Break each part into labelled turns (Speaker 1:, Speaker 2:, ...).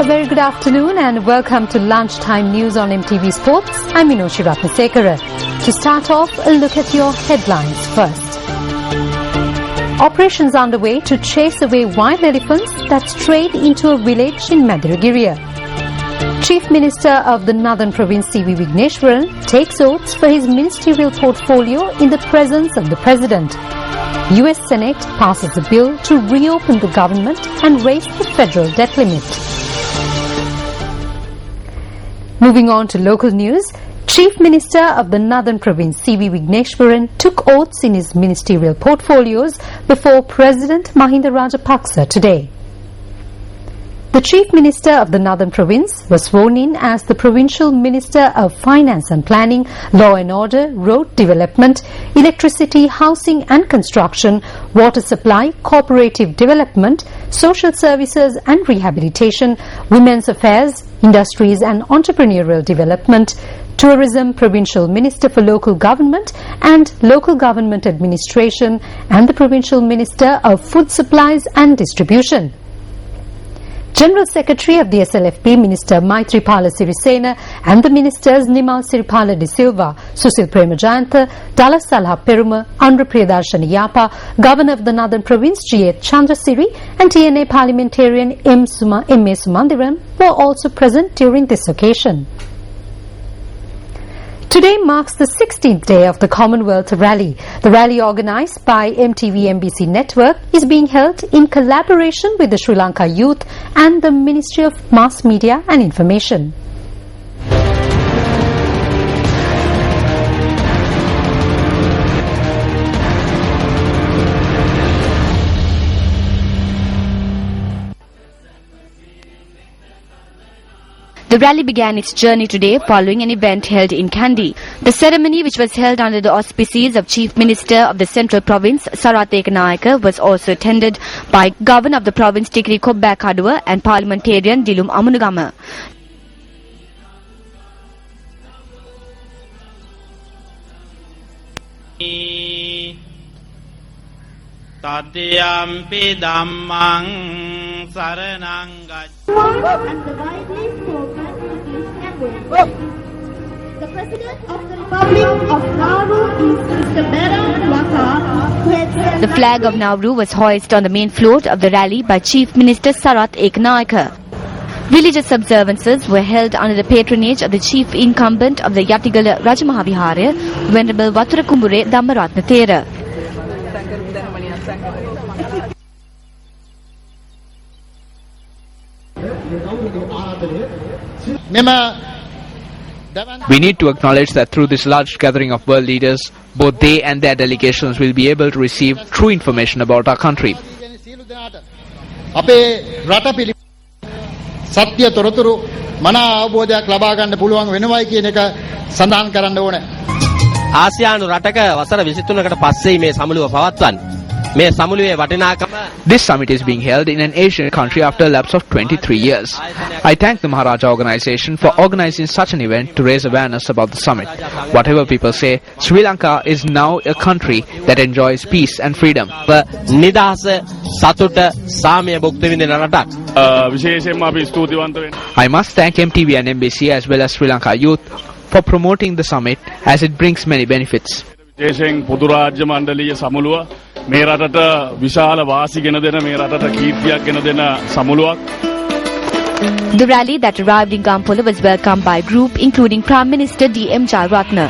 Speaker 1: A very good afternoon and welcome to Lunchtime News on MTV Sports. I'm Minoshi Ratnasekara. To start off, a look at your headlines first. Operations underway to chase away wild elephants that strayed into a village in Madiragiriya. Chief Minister of the Northern Province C.V. Vigneshwaran takes oaths for his ministerial portfolio in the presence of the President. US Senate passes a bill to reopen the government and raise the federal debt limit. Moving on to local news, Chief Minister of the Northern Province C.V. Vigneshwaran took oaths in his ministerial portfolios before President Mahinda Rajapaksa today. The Chief Minister of the Northern Province was sworn in as the Provincial Minister of Finance and Planning, Law and Order, Road Development, Electricity, Housing and Construction, Water Supply, Cooperative Development, Social Services and Rehabilitation, Women's Affairs, Industries and Entrepreneurial Development, Tourism Provincial Minister for Local Government and Local Government Administration, and the Provincial Minister of Food Supplies and Distribution. General Secretary of the SLFP, Minister Maithripala Sirisena, and the Ministers Nimal Siripala de Silva, Susil Premajayantha, Dallas Salha Peruma, Andhra Priyadarshana Yapa, Governor of the Northern Province, G.A. Chandrasiri, and TNA Parliamentarian M. A. Sumandiram were also present during this occasion. Today marks the 16th day of the Commonwealth Rally. The rally organised by MTV-MBC Network is being held in collaboration with the Sri Lanka Youth and the Ministry of Mass Media and Information.
Speaker 2: The rally began its journey today following an event held in Kandy. The ceremony, which was held under the auspices of Chief Minister of the Central Province, Sarath Ekanayake, was also attended by Governor of the Province, Tikri Kobbakaduwa, and Parliamentarian Dilum Amunugama.
Speaker 3: Tatyampi dhammang saranang
Speaker 4: and the widely spoken English language. The President of the Republic of Nauru is Mr. Bera Lanka.
Speaker 2: The flag of Nauru was hoisted on the main float of the rally by Chief Minister Sarath Ekanayake. Religious observances were held under the patronage of the Chief Incumbent of the Yatigala Rajamahavihara, Venerable Wathurakumbure Dhammaratna Thera.
Speaker 5: We need to acknowledge that through this large gathering of world leaders, both they and their delegations will be able to receive true information about our country.
Speaker 6: සත්‍ය තොරතුරු මනා අවබෝධයක් ලබා ගන්න පුළුවන් වෙනවයි කියන එක සඳහන් කරන්න ඕනේ.
Speaker 7: ආසියානු රටක වසර 23කට පස්සේ මේ සමුළුව පවත්වන්නේ. මේ සමුළුවේ වටිනාකම.
Speaker 5: This summit is being held in an Asian country after a lapse of 23 years. I thank the Maharaja organization for organizing such an event to raise awareness about the summit. Whatever people say, Sri Lanka is now a country that enjoys peace and freedom.
Speaker 7: නිදහස සතුට සාමය භුක්ති විඳින රටක්.
Speaker 3: විශේෂයෙන්ම අපි ස්තුතිවන්ත වෙනවා.
Speaker 5: I must thank MTV and MBC as well as Sri Lanka Youth for promoting the summit as it brings many benefits.
Speaker 3: විශේෂයෙන් පොදු රාජ්‍ය මණ්ඩලීය සමුළුව මේ රටට විශාල වාසි ගෙන දෙන මේ රටට කීර්තියක් ගෙන දෙන සමුළුවක්.
Speaker 2: The rally that arrived in Gampola was welcomed by a group including Prime Minister D.M. Jayaratne.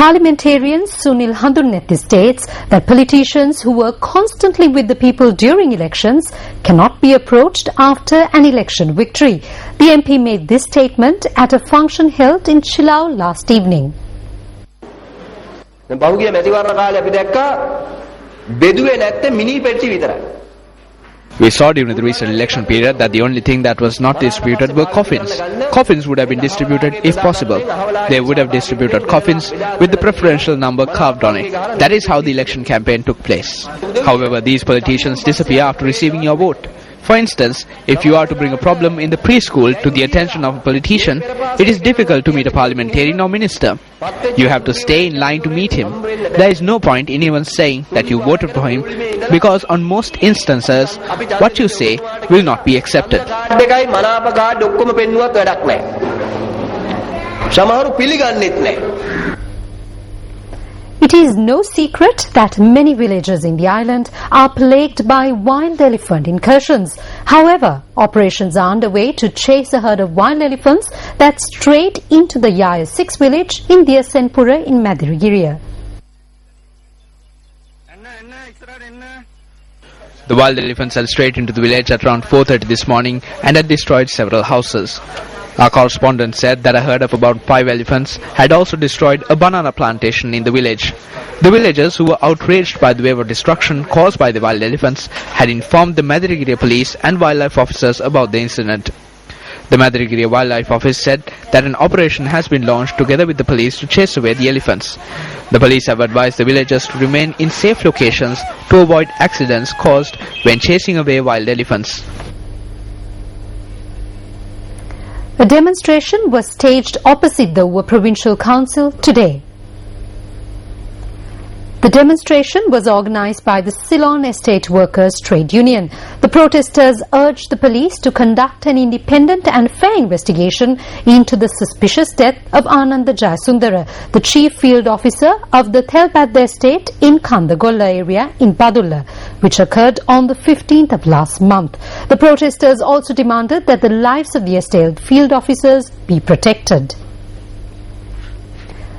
Speaker 1: Parliamentarian Sunil Handurnethi states that politicians who work constantly with the people during elections cannot be approached after an election victory. The MP made this statement at a function held in Chilao last evening.
Speaker 8: බහුගිය මැතිවරණ කාලේ අපි දැක්කා බෙදුවේ නැත්තේ මිනි පෙට්ටි විතරයි.
Speaker 5: We saw during the recent election period that the only thing that was not distributed were coffins. Coffins would have been distributed if possible. They would have distributed coffins with the preferential number carved on it. That is how the election campaign took place. However, these politicians disappear after receiving your vote. For instance, if you are to bring a problem in the preschool to the attention of a politician, it is difficult to meet a parliamentarian or minister. You have to stay in line to meet him. There is no point in even saying that you voted for him, because on most instances, what you say will not be accepted.
Speaker 8: දෙකයි මනාප card ඔක්කොම පෙන්නුවත් වැඩක් නැහැ. සමහරු පිළිගන්නෙත් නැහැ.
Speaker 1: It is no secret that many villages in the island are plagued by wild elephant incursions. However, operations are underway to chase a herd of wild elephants that strayed into the Yaya 6 village in Diyasenpura in Madirigiriya.
Speaker 5: The wild elephants had strayed into the village at around 4:30 this morning and had destroyed several houses. Our correspondent said that a herd of about 5 elephants had also destroyed a banana plantation in the village. The villagers, who were outraged by the wave of destruction caused by the wild elephants, had informed the Madirigiriya police and wildlife officers about the incident. The Madirigiriya Wildlife Office said that an operation has been launched together with the police to chase away the elephants. The police have advised the villagers to remain in safe locations to avoid accidents caused when chasing away wild elephants.
Speaker 1: A demonstration was staged opposite the Uva Provincial Council today. The demonstration was organised by the Ceylon Estate Workers Trade Union. The protesters urged the police to conduct an independent and fair investigation into the suspicious death of Ananda Jayasundara, the chief field officer of the Thelpadda estate in Kandagolla area in Badulla, which occurred on the 15th of last month. The protesters also demanded that the lives of the estate field officers be protected.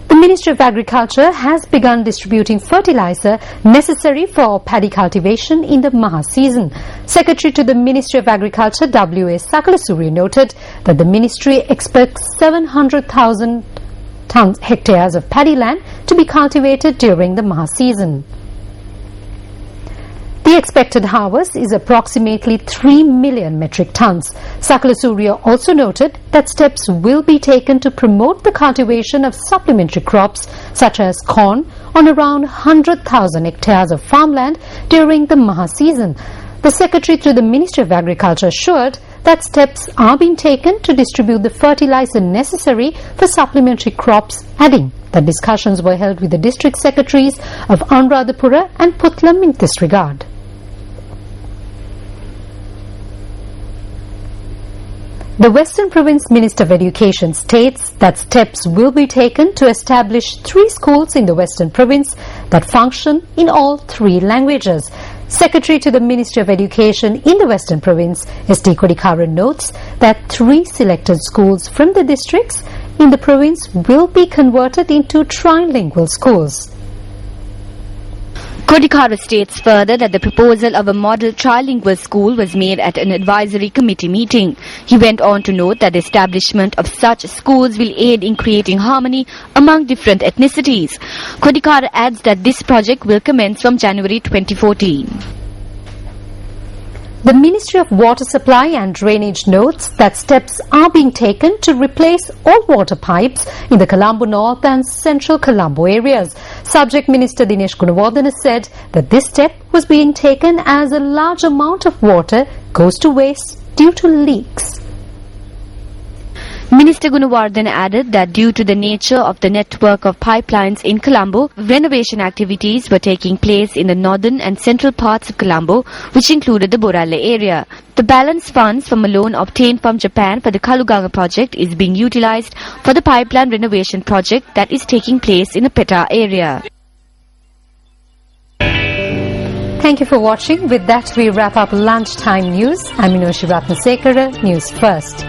Speaker 1: The Ministry of Agriculture has begun distributing fertilizer necessary for paddy cultivation in the Maha season. Secretary to the Ministry of Agriculture W.A. Sakalasuri noted that the ministry expects 700,000 hectares of paddy land to be cultivated during the Maha season. The expected harvest is approximately 3 million metric tons. Sakalasuri also noted that steps will be taken to promote the cultivation of supplementary crops such as corn on around 100,000 hectares of farmland during the Maha season. The Secretary to the Ministry of Agriculture assured that steps are being taken to distribute the fertilizer necessary for supplementary crops, adding that discussions were held with the district secretaries of Anuradhapura and Putlam in this regard. The Western Province Minister of Education states that steps will be taken to establish 3 schools in the Western Province that function in all 3 languages. Secretary to the Ministry of Education in the Western Province, S.D. Kodikaran, notes that 3 selected schools from the districts in the province will be converted into trilingual schools.
Speaker 2: Kodikara states further that the proposal of a model trilingual school was made at an advisory committee meeting. He went on to note that the establishment of such schools will aid in creating harmony among different ethnicities. Kodikara adds that this project will commence from January 2014.
Speaker 1: The Ministry of Water Supply and Drainage notes that steps are being taken to replace all water pipes in the Colombo North and Central Colombo areas. Subject Minister Dinesh Gunawardena said that this step was being taken as a large amount of water goes to waste due to leaks.
Speaker 2: Minister Gunawardena added that due to the nature of the network of pipelines in Colombo, renovation activities were taking place in the northern and central parts of Colombo, which included the Boralle area. The balance funds from a loan obtained from Japan for the Kaluganga project is being utilized for the pipeline renovation project that is taking place in the Peta area.
Speaker 1: Thank you for watching. With that, we wrap up lunchtime news. I'm Minoshi Ratnasekara, News First.